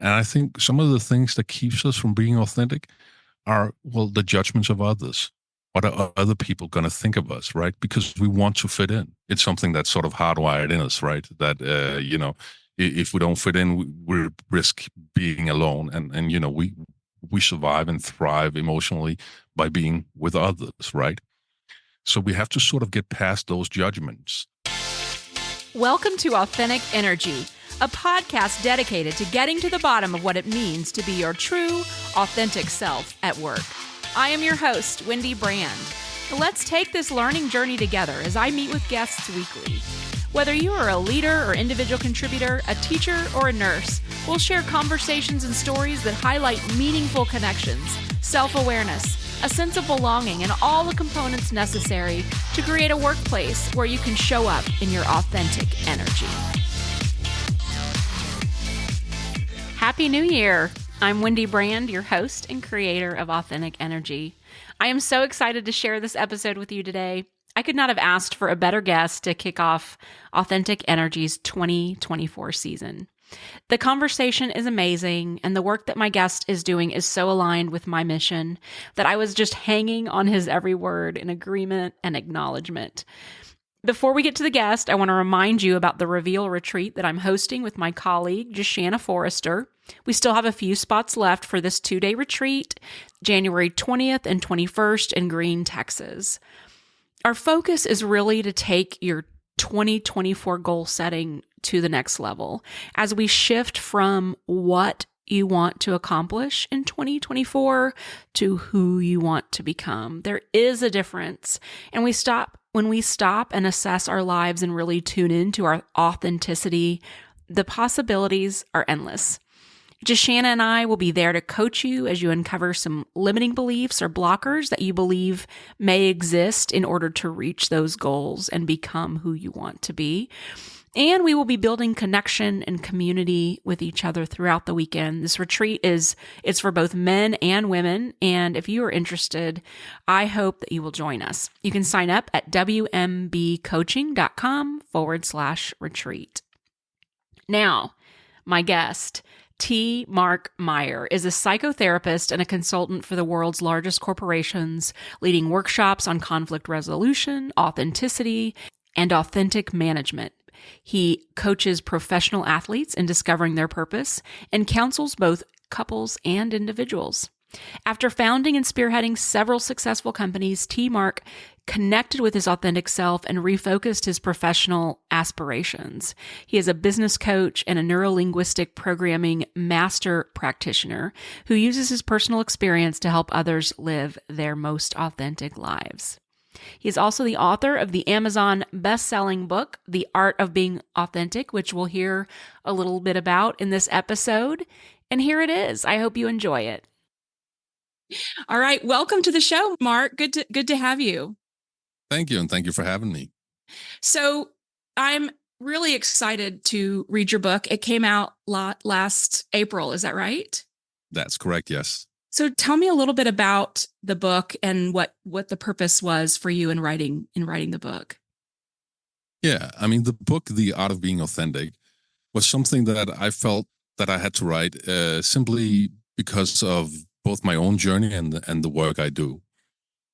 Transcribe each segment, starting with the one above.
And I think some of the things that keeps us from being authentic are, well, the judgments of others. What are other people going to think of us, right? Because we want to fit in. It's something that's sort of hardwired in us, right? That, if we don't fit in, we risk being alone. And we survive and thrive emotionally by being with others, right? So we have to sort of get past those judgments. Welcome to Authentic Energy, a podcast dedicated to getting to the bottom of what it means to be your true, authentic self at work. I am your host, Wendy Brand. Let's take this learning journey together as I meet with guests weekly. Whether you are a leader or individual contributor, a teacher or a nurse, we'll share conversations and stories that highlight meaningful connections, self-awareness, a sense of belonging, and all the components necessary to create a workplace where you can show up in your authentic energy. Happy New Year! I'm Wendy Brand, your host and creator of Authentic Energy. I am so excited to share this episode with you today. I could not have asked for a better guest to kick off Authentic Energy's 2024 season. The conversation is amazing, and the work that my guest is doing is so aligned with my mission that I was just hanging on his every word in agreement and acknowledgement. Before we get to the guest, I want to remind you about the Reveal Retreat that I'm hosting with my colleague, Jashana Forrester. We still have a few spots left for this 2-day retreat, January 20th and 21st in Green, Texas. Our focus is really to take your 2024 goal setting to the next level as we shift from what you want to accomplish in 2024 to who you want to become. There is a difference, and when we stop and assess our lives and really tune into our authenticity, the possibilities are endless. Jashana and I will be there to coach you as you uncover some limiting beliefs or blockers that you believe may exist in order to reach those goals and become who you want to be. And we will be building connection and community with each other throughout the weekend. This retreat it's for both men and women. And if you are interested, I hope that you will join us. You can sign up at wmbcoaching.com/retreat. Now, my guest, Mark Meyer, is a psychotherapist and a consultant for the world's largest corporations, leading workshops on conflict resolution, authenticity, and authentic management. He coaches professional athletes in discovering their purpose and counsels both couples and individuals. After founding and spearheading several successful companies, Mark connected with his authentic self and refocused his professional aspirations. He is a business coach and a neurolinguistic programming master practitioner who uses his personal experience to help others live their most authentic lives. He is also the author of the Amazon best-selling book, The Art of Being Authentic, which we'll hear a little bit about in this episode. And here it is. I hope you enjoy it. All right. Welcome to the show, Mark. Good to have you. Thank you. And thank you for having me. So I'm really excited to read your book. It came out last April. Is that right? That's correct. Yes. So tell me a little bit about the book and what the purpose was for you in writing the book. Yeah. I mean, the book, The Art of Being Authentic, was something that I felt that I had to write simply because of both my own journey and the work I do.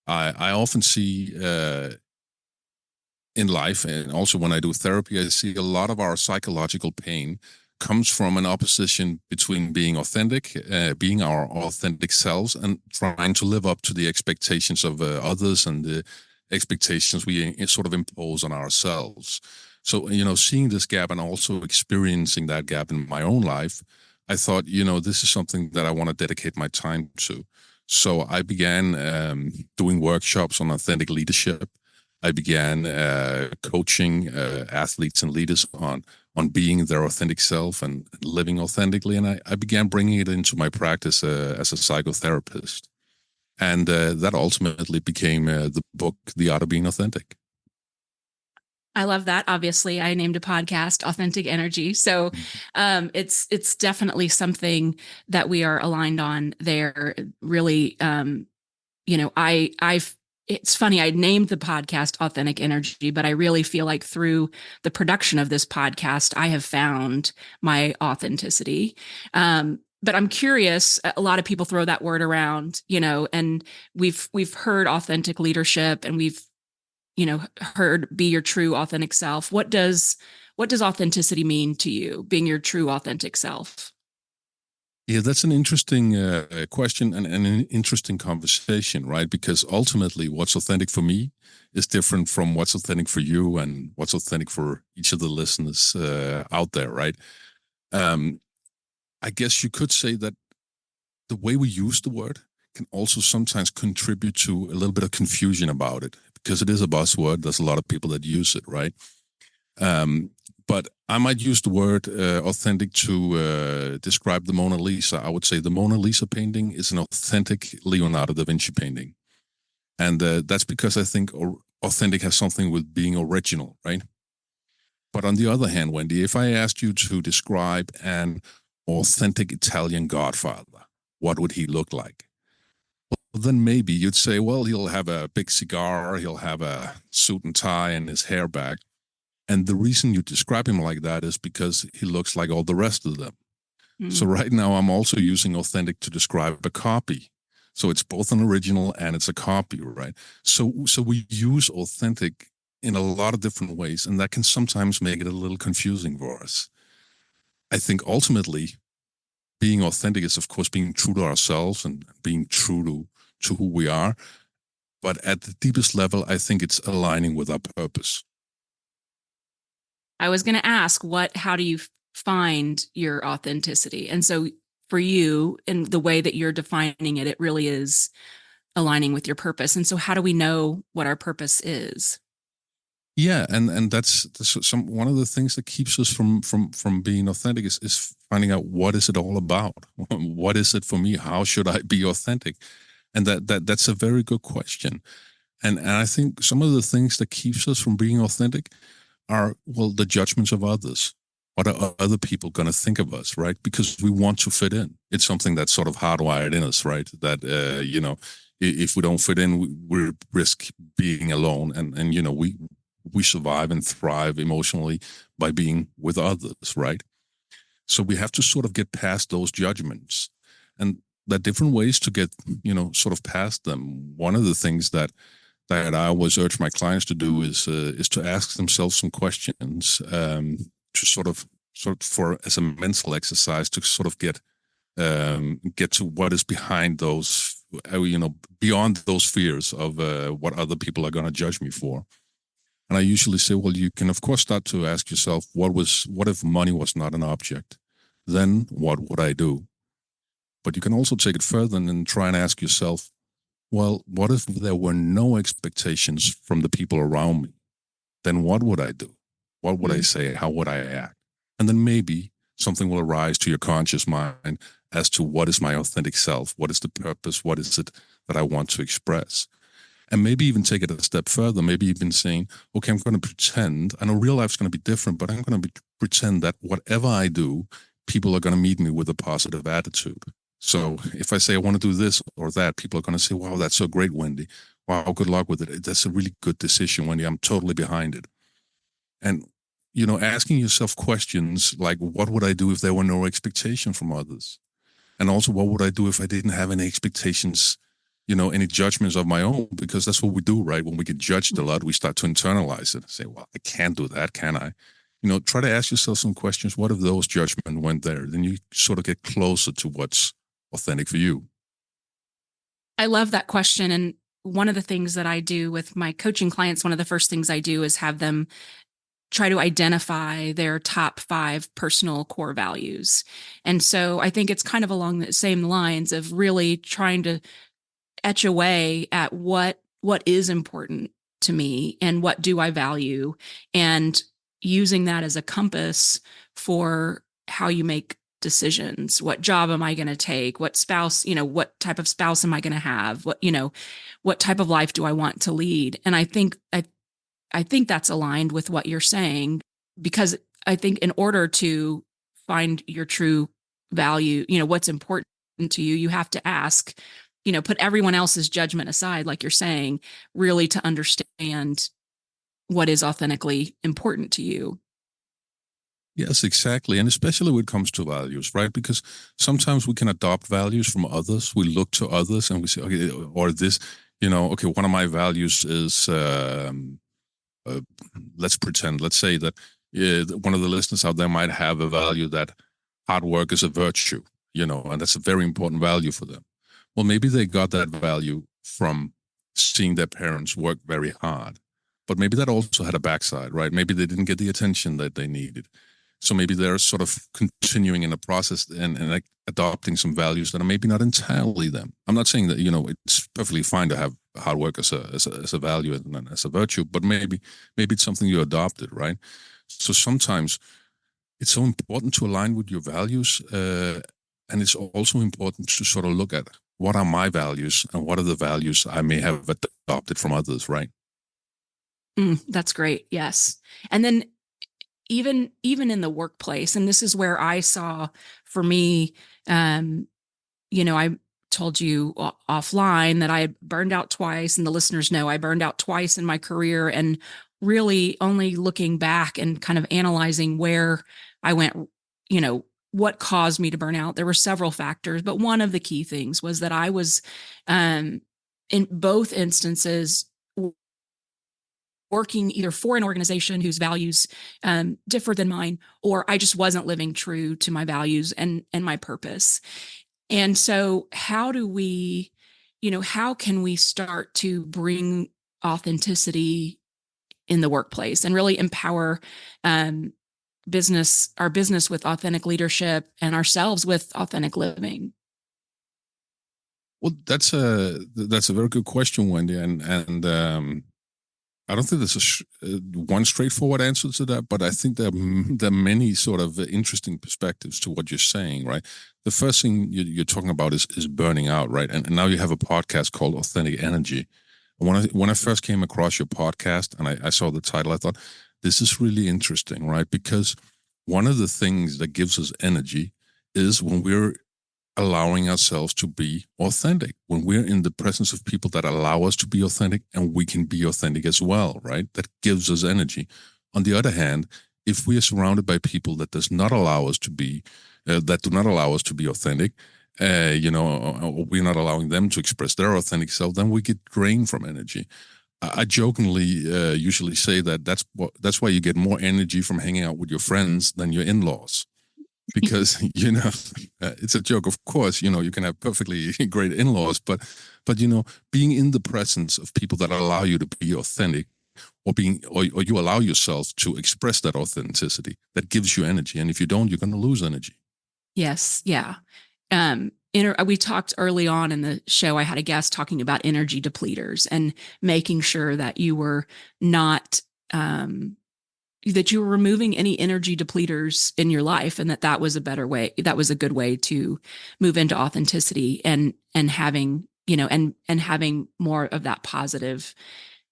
I often see in life, and also when I do therapy, I see a lot of our psychological pain comes from an opposition between being authentic, being our authentic selves, and trying to live up to the expectations of others and the expectations we sort of impose on ourselves. So, seeing this gap and also experiencing that gap in my own life, I thought, this is something that I want to dedicate my time to. So I began doing workshops on authentic leadership. I began coaching athletes and leaders on being their authentic self and living authentically. And I began bringing it into my practice as a psychotherapist. And that ultimately became the book, The Art of Being Authentic. I love that. Obviously, I named a podcast Authentic Energy. So it's definitely something that we are aligned on there. Really, I've it's funny, I named the podcast Authentic Energy, but I really feel like through the production of this podcast, I have found my authenticity. But I'm curious, a lot of people throw that word around, and we've heard authentic leadership, and we've, heard be your true authentic self. What does authenticity mean to you, being your true authentic self? Yeah, that's an interesting question and an interesting conversation, right? Because ultimately, what's authentic for me is different from what's authentic for you and what's authentic for each of the listeners out there, right? Um, I guess you could say that the way we use the word can also sometimes contribute to a little bit of confusion about it because it is a buzzword. There's a lot of people that use it, right? Um, but I might use the word authentic to describe the Mona Lisa. I would say the Mona Lisa painting is an authentic Leonardo da Vinci painting. And that's because I think authentic has something with being original, right? But on the other hand, Wendy, if I asked you to describe an authentic Italian godfather, what would he look like? Well, then maybe you'd say, well, he'll have a big cigar, he'll have a suit and tie and his hair back. And the reason you describe him like that is because he looks like all the rest of them. So Mm. right now I'm also using authentic to describe a copy. So it's both an original and it's a copy, right? So we use authentic in a lot of different ways, and that can sometimes make it a little confusing for us. I think ultimately being authentic is of course being true to ourselves and being true to who we are. But at the deepest level, I think it's aligning with our purpose. I was going to ask, how do you find your authenticity? And so for you, in the way that you're defining it, it really is aligning with your purpose. And so how do we know what our purpose is? Yeah, and that's some one of the things that keeps us from being authentic is finding out what is it all about. What is it for me? How should I be authentic? And that's a very good question. And I think some of the things that keeps us from being authentic are, well, the judgments of others. What are other people going to think of us, right? Because we want to fit in. It's something that's sort of hardwired in us, right? That if we don't fit in, we risk being alone, and we survive and thrive emotionally by being with others, right? So we have to sort of get past those judgments, and there are different ways to get sort of past them. One of the things that I always urge my clients to do is to ask themselves some questions, to sort of for as a mental exercise to sort of get to what is behind those, beyond those fears of what other people are going to judge me for. And I usually say, well, you can of course start to ask yourself, what if money was not an object? Then what would I do? But you can also take it further and try and ask yourself, well, what if there were no expectations from the people around me? Then what would I do? What would I say? How would I act? And then maybe something will arise to your conscious mind as to what is my authentic self? What is the purpose? What is it that I want to express? And maybe even take it a step further, maybe even saying, okay, I'm going to pretend, I know real life's going to be different, but I'm going to pretend that whatever I do, people are going to meet me with a positive attitude. So if I say I want to do this or that, people are going to say, wow, that's so great, Wendy. Wow, good luck with it. That's a really good decision, Wendy. I'm totally behind it. And, asking yourself questions like, what would I do if there were no expectation from others? And also, what would I do if I didn't have any expectations, any judgments of my own? Because that's what we do, right? When we get judged a lot, we start to internalize it and say, well, I can't do that, can I? Try to ask yourself some questions. What if those judgments went there? Then you sort of get closer to what's authentic for you. I love that question. And one of the things that I do with my coaching clients, one of the first things I do is have them try to identify their top 5 personal core values. And so I think it's kind of along the same lines of really trying to etch away at what is important to me and what do I value, and using that as a compass for how you make decisions. What job am I going to take? What spouse, what type of spouse am I going to have? What type of life do I want to lead? And I think that's aligned with what you're saying, because I think in order to find your true value, what's important to you, you have to ask, put everyone else's judgment aside, like you're saying, really to understand what is authentically important to you. Yes, exactly. And especially when it comes to values, right? Because sometimes we can adopt values from others. We look to others and we say, okay, or this, okay, one of my values is, uh, let's say that one of the listeners out there might have a value that hard work is a virtue, and that's a very important value for them. Well, maybe they got that value from seeing their parents work very hard, but maybe that also had a backside, right? Maybe they didn't get the attention that they needed. So maybe they're sort of continuing in the process and like adopting some values that are maybe not entirely them. I'm not saying that, it's perfectly fine to have hard work as a value and as a virtue, but maybe it's something you adopted, right? So sometimes it's so important to align with your values, and it's also important to sort of look at what are my values and what are the values I may have adopted from others, right? That's great. Yes. And then even in the workplace, and this is where I saw for me, I told you offline that I burned out twice, and the listeners know I burned out twice in my career, and really only looking back and kind of analyzing where I went, what caused me to burn out. There were several factors, but one of the key things was that I was, in both instances, working either for an organization whose values differ than mine, or I just wasn't living true to my values and my purpose. And so how can we start to bring authenticity in the workplace and really empower our business with authentic leadership and ourselves with authentic living? Well, that's a very good question, Wendy, and I don't think there's one straightforward answer to that, but I think there are many sort of interesting perspectives to what you're saying, right? The first thing you're talking about is burning out, right? And now you have a podcast called Authentic Energy. When I first came across your podcast and I saw the title, I thought, this is really interesting, right? Because one of the things that gives us energy is when we're allowing ourselves to be authentic, when we're in the presence of people that allow us to be authentic, and we can be authentic as well, right? That gives us energy. On the other hand, if we are surrounded by people that does not allow us to be, that do not allow us to be authentic, or we're not allowing them to express their authentic self, then we get drained from energy. I jokingly usually say that that's why you get more energy from hanging out with your friends than your in-laws. Because it's a joke, of course. You can have perfectly great in-laws, but being in the presence of people that allow you to be authentic, or you allow yourself to express that authenticity, that gives you energy. And if you don't, you're going to lose energy. Yes, yeah. We talked early on in the show. I had a guest talking about energy depleters and making sure that you were not. That you were removing any energy depleters in your life, and that was a better way. That was a good way to move into authenticity and having, and having more of that positive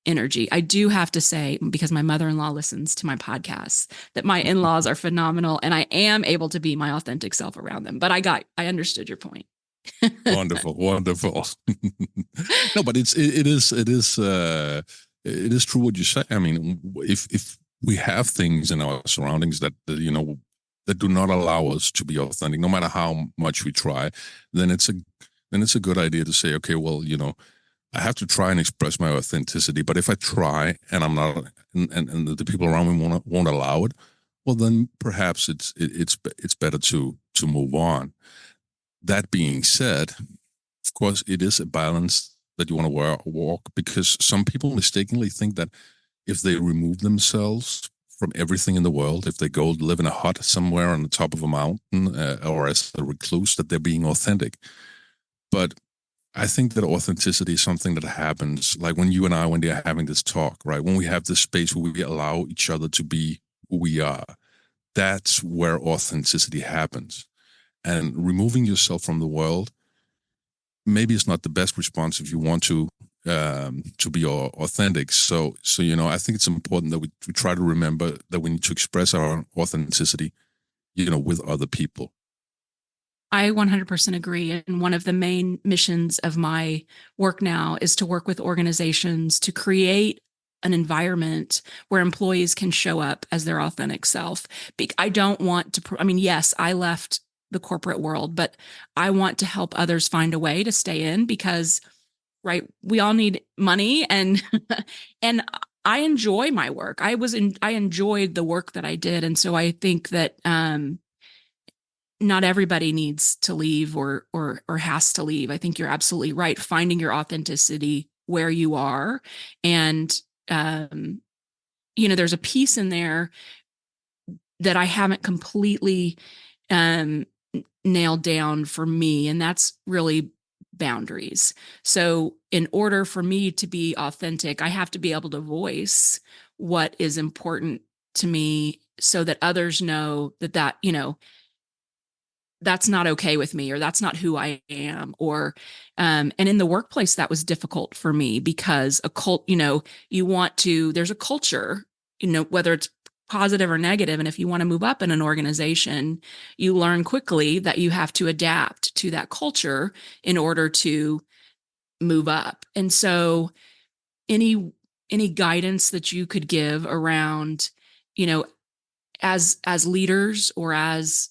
energy. I do have to say, because my mother-in-law listens to my podcasts, that my in-laws are phenomenal, and I am able to be my authentic self around them. But I understood your point. Wonderful. No, but it is true what you say. I mean, if we have things in our surroundings that do not allow us to be authentic, no matter how much we try, then it's a good idea to say, okay, well, I have to try and express my authenticity. But if I try and I'm not, and the people around me won't allow it, well, then perhaps it's better to move on. That being said, of course, it is a balance that you want to walk, because some people mistakenly think that if they remove themselves from everything in the world, if they go live in a hut somewhere on the top of a mountain, or as a recluse, that they're being authentic. But I think that authenticity is something that happens, like when you and I, when they're having this talk, right? When we have this space where we allow each other to be who we are, that's where authenticity happens. And removing yourself from the world, maybe it's not the best response if you want to be authentic. So I think it's important that we try to remember that we need to express our authenticity, with other people. I 100% agree. And one of the main missions of my work now is to work with organizations to create an environment where employees can show up as their authentic self. I don't want to, I mean, yes, I left the corporate world, but I want to help others find a way to stay in because, right, we all need money and, and I enjoy my work. I enjoyed the work that I did. And so I think that, not everybody needs to leave or has to leave. I think you're absolutely right. Finding your authenticity where you are, and um, there's a piece in there that I haven't completely um, nailed down for me, and that's really boundaries. So, in order for me to be authentic, I have to be able to voice what is important to me, so that others know that that's not okay with me, or that's not who I am. Or and in the workplace that was difficult for me because there's a culture, whether it's positive or negative, and if you want to move up in an organization, you learn quickly that you have to adapt to that culture in order to move up. And so any guidance that you could give around, you know as leaders or as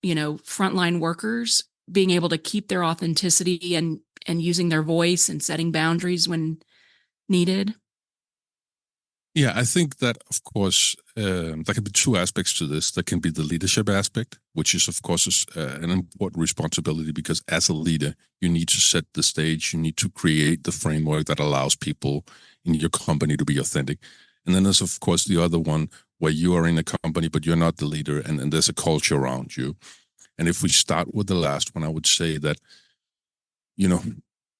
frontline workers, being able to keep their authenticity and using their voice and setting boundaries when needed. Yeah, I think that, of course, there can be two aspects to this. There can be the leadership aspect, which is, of course, an important responsibility because as a leader, you need to set the stage. You need to create the framework that allows people in your company to be authentic. And then there's, of course, the other one where you are in a company, but you're not the leader, and there's a culture around you. And if we start with the last one, I would say that,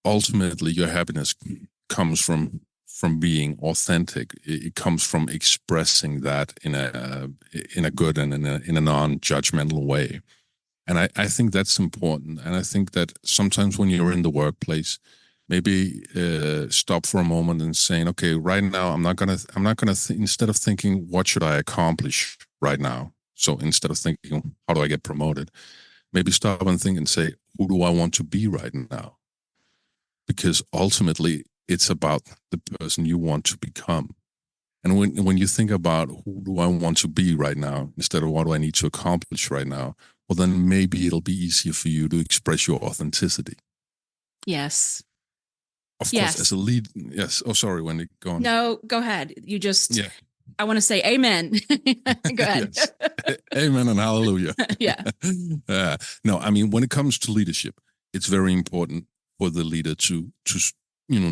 ultimately your happiness comes from being authentic. It comes from expressing that in a good and in a non-judgmental way. And I think that's important. And I think that sometimes when you're in the workplace, maybe stop for a moment and saying, okay, right now instead of thinking what should I accomplish right now. So instead of thinking how do I get promoted, maybe stop and think and say, who do I want to be right now? Because ultimately it's about the person you want to become. And when you think about who do I want to be right now, instead of what do I need to accomplish right now, well, then maybe it'll be easier for you to express your authenticity. Yes. Of course, as a lead, yes. Oh, sorry, Wendy, go on. No, go ahead. I want to say amen. Go ahead. Amen and hallelujah. Yeah. No, I mean, when it comes to leadership, it's very important for the leader to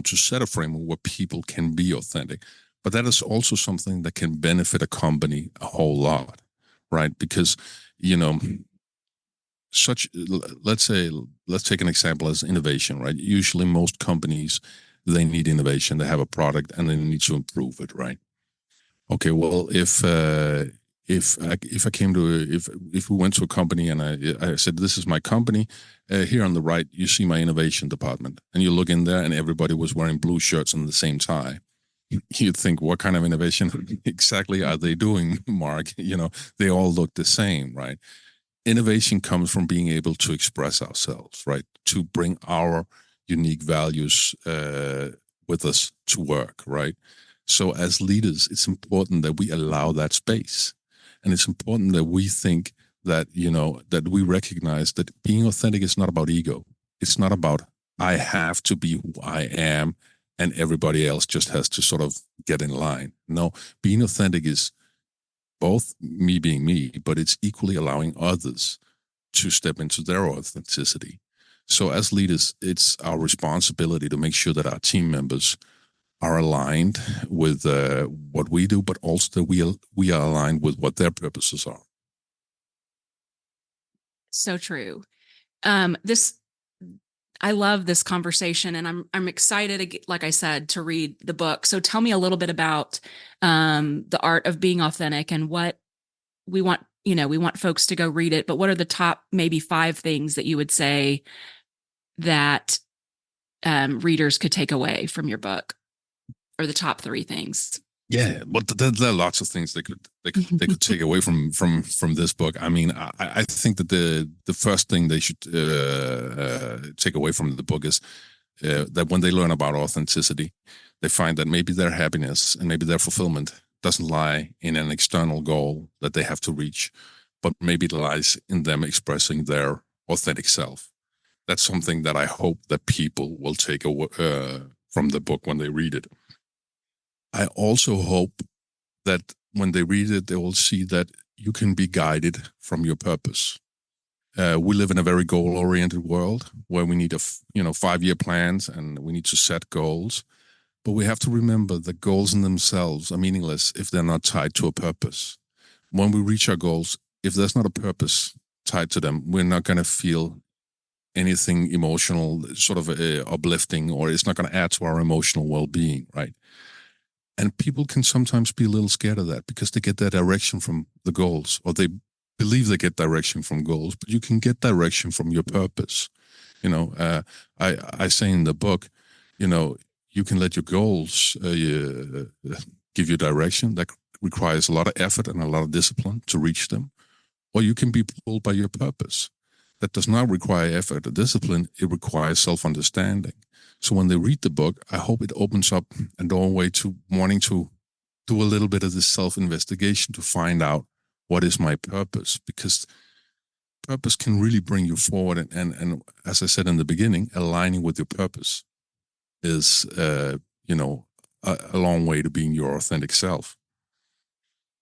set a framework where people can be authentic. But that is also something that can benefit a company a whole lot, right? Because, let's take an example as innovation, right? Usually most companies, they need innovation. They have a product and they need to improve it, right? Okay, well, if we went to a company and I said, this is my company, here on the right, you see my innovation department, and you look in there and everybody was wearing blue shirts and the same tie. You'd think, what kind of innovation exactly are they doing, Mark? They all look the same, right? Innovation comes from being able to express ourselves, right? To bring our unique values with us to work, right? So as leaders, it's important that we allow that space. And it's important that we think that, that we recognize that being authentic is not about ego. It's not about, I have to be who I am and everybody else just has to sort of get in line. No, being authentic is both me being me, but it's equally allowing others to step into their authenticity. So as leaders, it's our responsibility to make sure that our team members are aligned with what we do, but also that we are aligned with what their purposes are. So true. I love this conversation, and I'm excited, like I said, to read the book. So tell me a little bit about the art of being authentic and what we want. We want folks to go read it, but what are the top maybe 5 things that you would say that readers could take away from your book, or the top 3 things? Yeah, but there are lots of things they could take away from this book. I mean, I think that the first thing they should take away from the book is that when they learn about authenticity, they find that maybe their happiness and maybe their fulfillment doesn't lie in an external goal that they have to reach, but maybe it lies in them expressing their authentic self. That's something that I hope that people will take away from the book when they read it. I also hope that when they read it, they will see that you can be guided from your purpose. We live in a very goal-oriented world where we need 5-year plans and we need to set goals. But we have to remember that goals in themselves are meaningless if they're not tied to a purpose. When we reach our goals, if there's not a purpose tied to them, we're not going to feel anything emotional, sort of uplifting, or it's not going to add to our emotional well-being, right? And people can sometimes be a little scared of that because they get their direction from the goals, or they believe they get direction from goals, but you can get direction from your purpose. I say in the book, you can let your goals give you direction. That requires a lot of effort and a lot of discipline to reach them, or you can be pulled by your purpose. That does not require effort or discipline. It requires self-understanding. So when they read the book, I hope it opens up a doorway to wanting to do a little bit of this self-investigation to find out what is my purpose, because purpose can really bring you forward. And as I said in the beginning, aligning with your purpose is, a long way to being your authentic self.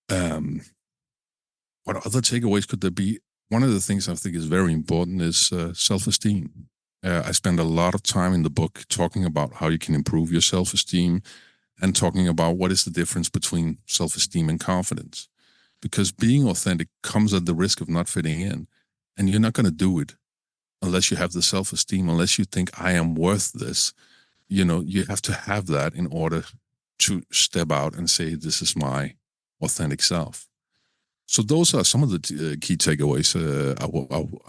What other takeaways could there be? One of the things I think is very important is self-esteem. I spend a lot of time in the book talking about how you can improve your self-esteem and talking about what is the difference between self-esteem and confidence. Because being authentic comes at the risk of not fitting in, and you're not going to do it unless you have the self-esteem, unless you think I am worth this. You have to have that in order to step out and say, this is my authentic self. So those are some of the key takeaways I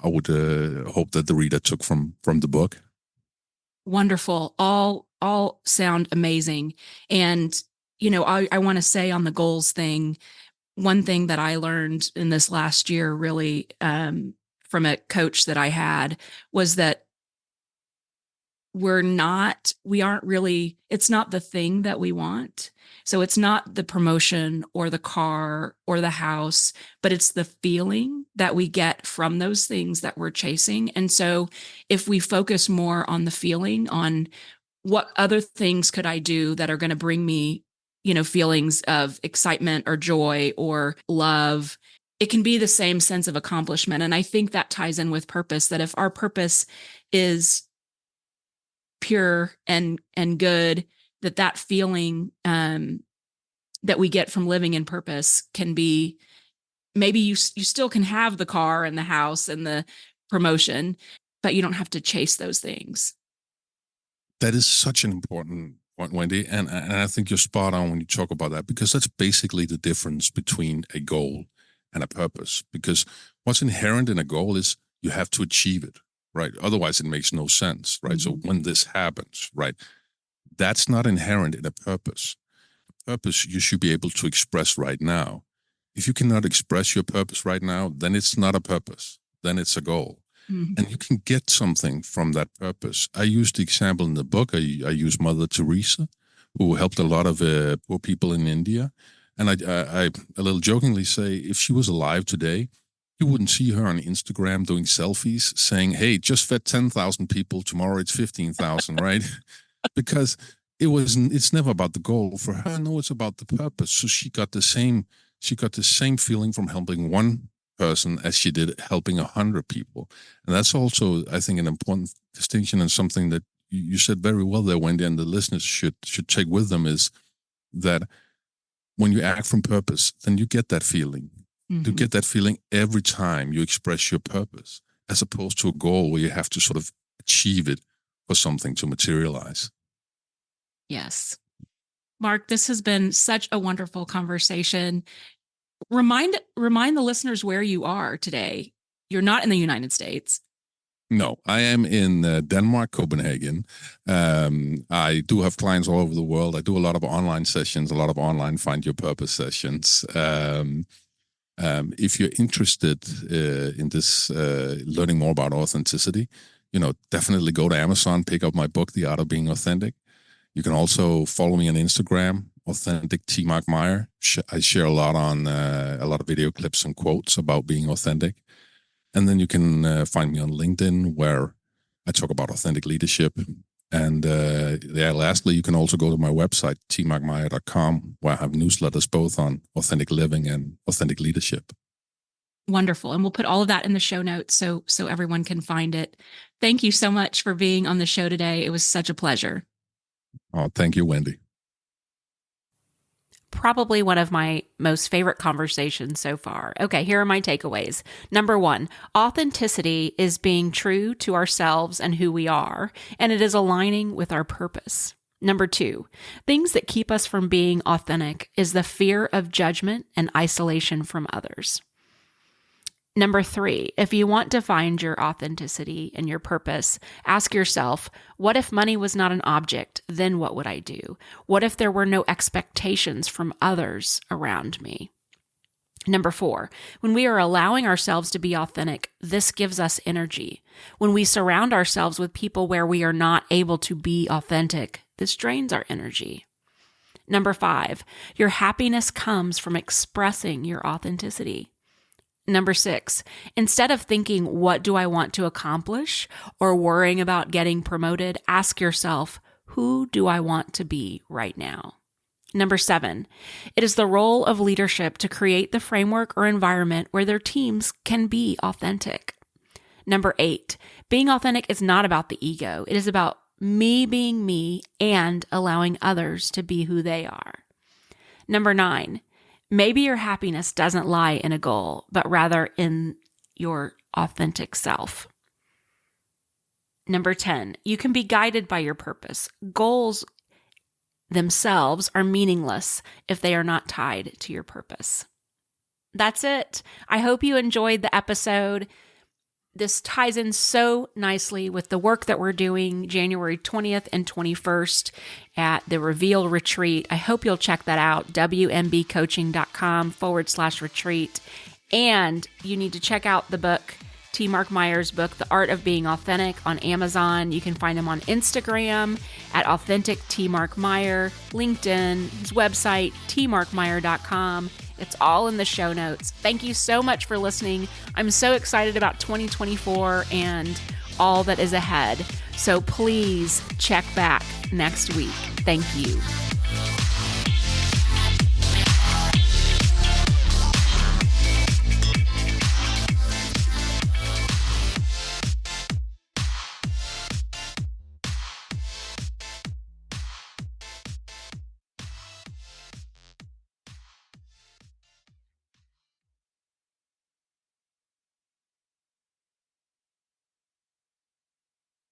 would hope that the reader took from the book. Wonderful. All sound amazing. And, I want to say on the goals thing, one thing that I learned in this last year really from a coach that I had was that it's not the thing that we want. So it's not the promotion or the car or the house, but it's the feeling that we get from those things that we're chasing. And so if we focus more on the feeling, on what other things could I do that are going to bring me, feelings of excitement or joy or love, it can be the same sense of accomplishment. And I think that ties in with purpose, that if our purpose is pure and good, that feeling that we get from living in purpose can be, maybe you still can have the car and the house and the promotion, but you don't have to chase those things. That is such an important point, Wendy, and I think you're spot on when you talk about that, because that's basically the difference between a goal and a purpose. Because what's inherent in a goal is you have to achieve it, right? Otherwise, it makes no sense, right? Mm-hmm. So when this happens, right, that's not inherent in a purpose. Purpose you should be able to express right now. If you cannot express your purpose right now, then it's not a purpose. Then it's a goal. Mm-hmm. And you can get something from that purpose. I use the example in the book. I use Mother Teresa, who helped a lot of poor people in India. And I a little jokingly say, if she was alive today, you wouldn't see her on Instagram doing selfies saying, hey, just fed 10,000 people. Tomorrow it's 15,000, right? Because it's never about the goal for her. No, it's about the purpose. So she got the same feeling from helping one person as she did helping 100 people. And that's also, I think, an important distinction, and something that you said very well there, Wendy, and the listeners should take with them, is that when you act from purpose, then you get that feeling. Mm-hmm. You get that feeling every time you express your purpose, as opposed to a goal where you have to sort of achieve it for something to materialize. Yes. Mark, this has been such a wonderful conversation. Remind the listeners where you are today. You're not in the United States. No, I am in Denmark, Copenhagen. I do have clients all over the world. I do a lot of online sessions, a lot of online Find Your Purpose sessions. If you're interested in this, learning more about authenticity, definitely go to Amazon, pick up my book, The Art of Being Authentic. You can also follow me on Instagram, Authentic T. Mark Meyer. I share a lot on a lot of video clips and quotes about being authentic. And then you can find me on LinkedIn, where I talk about authentic leadership. And lastly, you can also go to my website, tmarkmeyer.com, where I have newsletters both on authentic living and authentic leadership. Wonderful. And we'll put all of that in the show notes so everyone can find it. Thank you so much for being on the show today. It was such a pleasure. Oh, thank you, Wendy. Probably one of my most favorite conversations so far. Okay, here are my takeaways. Number 1, authenticity is being true to ourselves and who we are, and it is aligning with our purpose. Number 2, things that keep us from being authentic is the fear of judgment and isolation from others. Number 3, if you want to find your authenticity and your purpose, ask yourself, what if money was not an object? Then what would I do? What if there were no expectations from others around me? Number 4, when we are allowing ourselves to be authentic, this gives us energy. When we surround ourselves with people where we are not able to be authentic, this drains our energy. Number 5, your happiness comes from expressing your authenticity. Number 6, instead of thinking, what do I want to accomplish, or worrying about getting promoted, ask yourself, who do I want to be right now? Number 7, it is the role of leadership to create the framework or environment where their teams can be authentic. Number 8, being authentic is not about the ego. It is about me being me and allowing others to be who they are. Number 9, maybe your happiness doesn't lie in a goal, but rather in your authentic self. Number 10, you can be guided by your purpose. Goals themselves are meaningless if they are not tied to your purpose. That's it. I hope you enjoyed the episode. This ties in so nicely with the work that we're doing January 20th and 21st at the Reveal Retreat. I hope you'll check that out, wmbcoaching.com/retreat. And you need to check out the book, T. Mark Meyer's book, The Art of Being Authentic, on Amazon. You can find him on Instagram at Authentic T. Mark Meyer, LinkedIn, his website, tmarkmeyer.com. It's all in the show notes. Thank you so much for listening. I'm so excited about 2024 and all that is ahead. So please check back next week. Thank you.